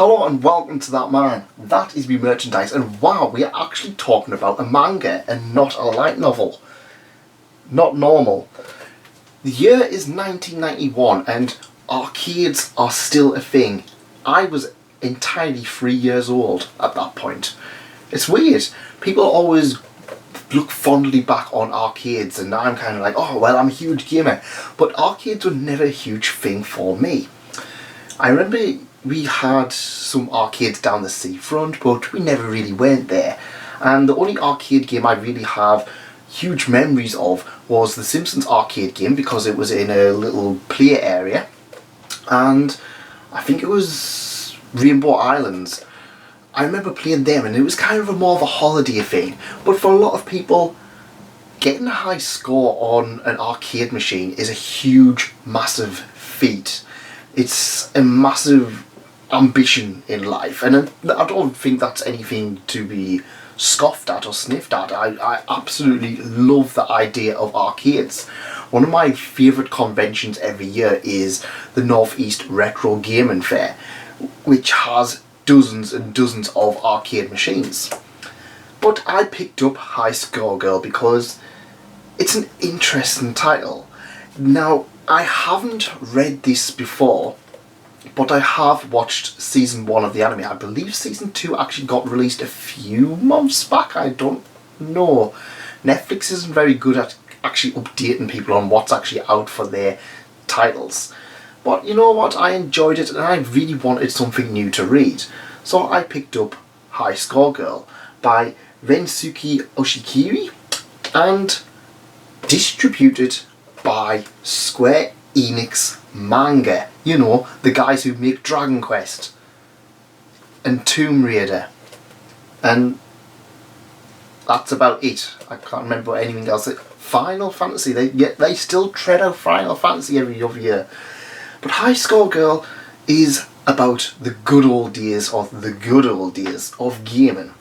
Hello and welcome to that man. That is me merchandise, and wow, we are actually talking about a manga and not a light novel. Not normal. The year is 1991 and arcades are still a thing. I was entirely 3 years old at that point. It's weird. People always look fondly back on arcades, and I'm kind of like, oh well, I'm a huge gamer. But arcades were never a huge thing for me. I remember we had some arcades down the seafront, but we never really went there. And the only arcade game I really have huge memories of was the Simpsons arcade game, because it was in a little play area. And I think it was Rainbow Islands. I remember playing them, and it was kind of more of a holiday thing. But for a lot of people, getting a high score on an arcade machine is a huge, massive feat. It's a massive ambition in life, and I don't think that's anything to be scoffed at or sniffed at. I absolutely love the idea of arcades. One of my favourite conventions every year is the Northeast Retro Gaming Fair, which has dozens and dozens of arcade machines. But I picked up High Score Girl because it's an interesting title. Now, I haven't read this before, but I have watched season 1 of the anime. I believe season 2 actually got released a few months back. I don't know. Netflix isn't very good at actually updating people on what's actually out for their titles. But you know what? I enjoyed it, and I really wanted something new to read. So I picked up High Score Girl by Rensuke Oshikiri and distributed by Square Enix Manga. You know, the guys who make Dragon Quest and Tomb Raider, and that's about it. I can't remember anything else. Final Fantasy, they still tread out Final Fantasy every other year. But High Score Girl is about the good old days of gaming.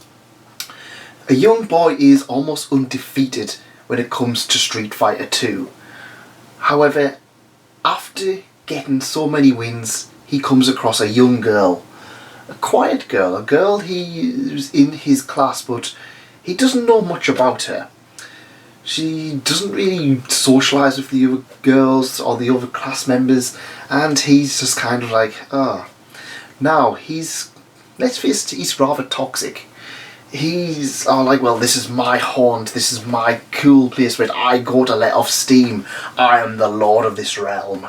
A young boy is almost undefeated when it comes to Street Fighter 2. However, after getting so many wins, he comes across a young girl. A quiet girl. A girl he's in his class, but he doesn't know much about her. She doesn't really socialise with the other girls or the other class members, and he's just kind of like, oh. Now, let's face it, he's rather toxic. He's like, well, this is my haunt, this is my cool place where I go to let off steam. I am the lord of this realm.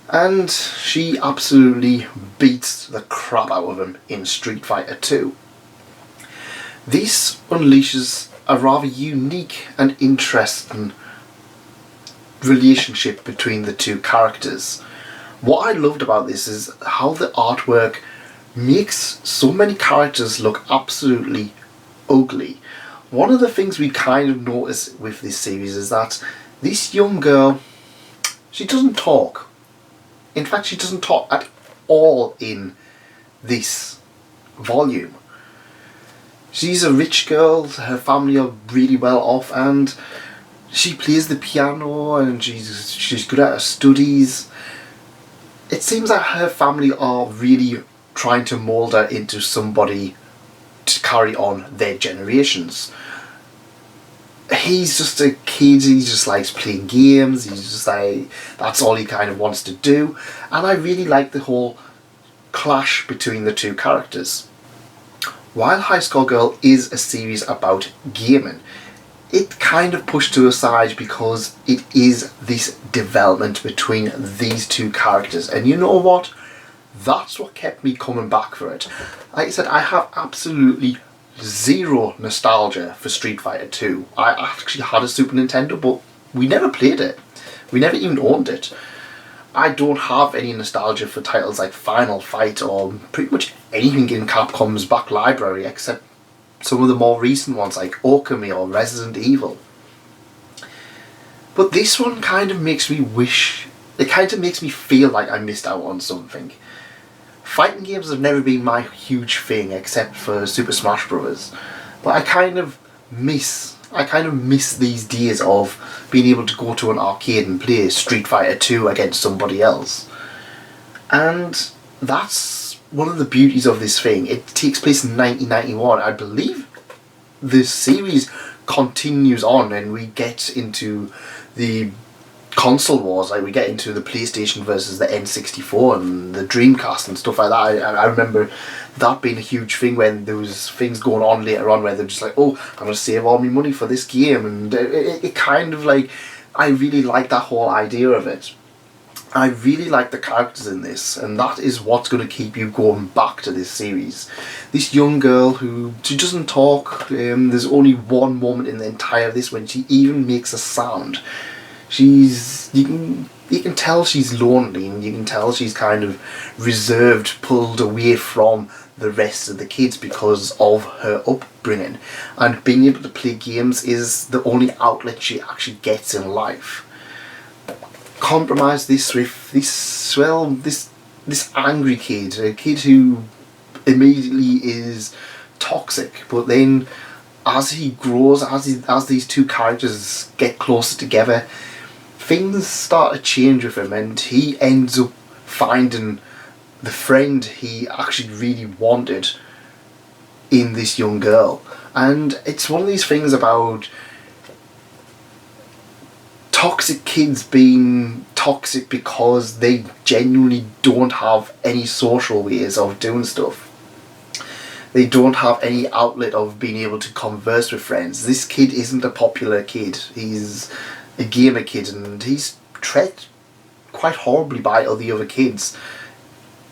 And she absolutely beats the crap out of him in Street Fighter 2. This unleashes a rather unique and interesting relationship between the two characters. What I loved about this is how the artwork makes so many characters look absolutely ugly. One of the things we kind of notice with this series is that this young girl, she doesn't talk. In fact, she doesn't talk at all in this volume. She's a rich girl, her family are really well off, and she plays the piano, and she's good at her studies. It seems that her family are really trying to mould her into somebody to carry on their generations. He's just a kid, he just likes playing games, he's just like, that's all he kind of wants to do. And I really like the whole clash between the two characters. While High Score Girl is a series about gaming, it kind of pushed to a side because it is this development between these two characters. And you know what? That's what kept me coming back for it. Like I said, I have absolutely zero nostalgia for Street Fighter 2. I actually had a Super Nintendo, but we never played it. We never even owned it. I don't have any nostalgia for titles like Final Fight or pretty much anything in Capcom's back library, except some of the more recent ones like Okami or Resident Evil. But this one kind of makes me wish, it kind of makes me feel like I missed out on something. Fighting games have never been my huge thing except for Super Smash Bros. But I kind of miss these days of being able to go to an arcade and play Street Fighter 2 against somebody else. And that's one of the beauties of this thing, it takes place in 1991. I believe this series continues on and we get into the console wars, like we get into the PlayStation versus the N64 and the Dreamcast and stuff like that. I remember that being a huge thing when there was things going on later on where they're just like, oh, I'm going to save all my money for this game, and it kind of like, I really like that whole idea of it. I really like the characters in this, and that is what's going to keep you going back to this series. This young girl she doesn't talk, there's only one moment in the entire of this when she even makes a sound. You can tell she's lonely, and you can tell she's kind of reserved, pulled away from the rest of the kids because of her upbringing. And being able to play games is the only outlet she actually gets in life. Compromise this with this angry kid, a kid who immediately is toxic, but then as he grows, as these two characters get closer together, things start to change with him, and he ends up finding the friend he actually really wanted in this young girl. And it's one of these things about toxic kids being toxic because they genuinely don't have any social ways of doing stuff. They don't have any outlet of being able to converse with friends. This kid isn't a popular kid. He's a gamer kid, and he's treated quite horribly by all the other kids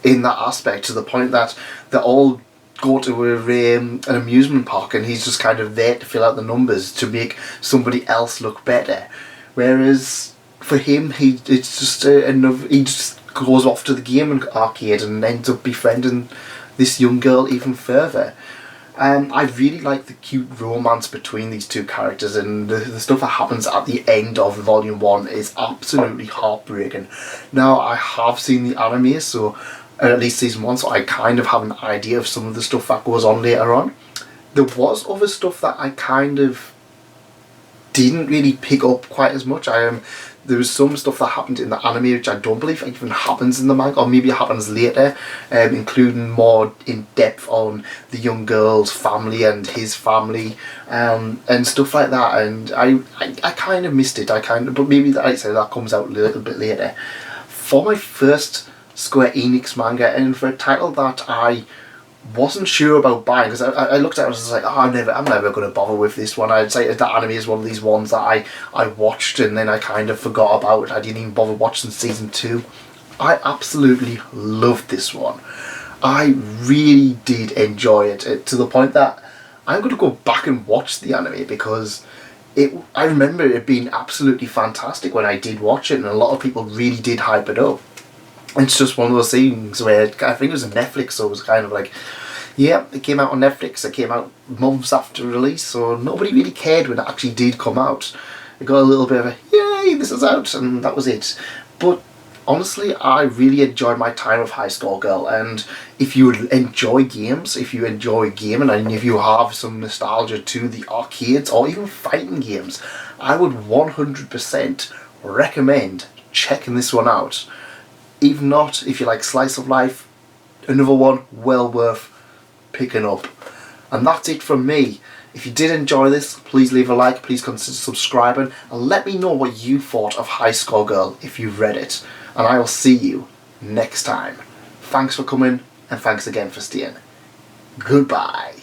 in that aspect, to the point that they all go to an amusement park and he's just kind of there to fill out the numbers to make somebody else look better. Whereas for him, he just goes off to the game arcade and ends up befriending this young girl even further. I really like the cute romance between these two characters, and the stuff that happens at the end of Volume 1 is absolutely heartbreaking. Now, I have seen the anime, so at least Season 1, so I kind of have an idea of some of the stuff that goes on later on. There was other stuff that I kind of didn't really pick up quite as much. There was some stuff that happened in the anime which I don't believe even happens in the manga, or maybe it happens later, including more in depth on the young girl's family and his family, and stuff like that. And I kind of missed it. But maybe like I said, that comes out a little bit later. For my first Square Enix manga, and for a title that I wasn't sure about buying, because I looked at it and was like, oh, I'm never going to bother with this one. I'd say that anime is one of these ones that I watched and then I kind of forgot about. I didn't even bother watching Season 2. I absolutely loved this one. I really did enjoy it to the point that I'm going to go back and watch the anime, because I remember it being absolutely fantastic when I did watch it, and a lot of people really did hype it up. It's just one of those things where, I think it was on Netflix, so it was kind of like, yeah, it came out on Netflix, it came out months after release, so nobody really cared when it actually did come out. It got a little bit of a, yay, this is out, and that was it. But honestly, I really enjoyed my time with High Score Girl, and if you enjoy games, if you enjoy gaming, and if you have some nostalgia to the arcades or even fighting games, I would 100% recommend checking this one out. Even not, if you like slice of life, another one well worth picking up. And that's it from me. If you did enjoy this, please leave a like, please consider subscribing, and let me know what you thought of High Score Girl if you've read it. And I will see you next time. Thanks for coming, and thanks again for staying. Goodbye.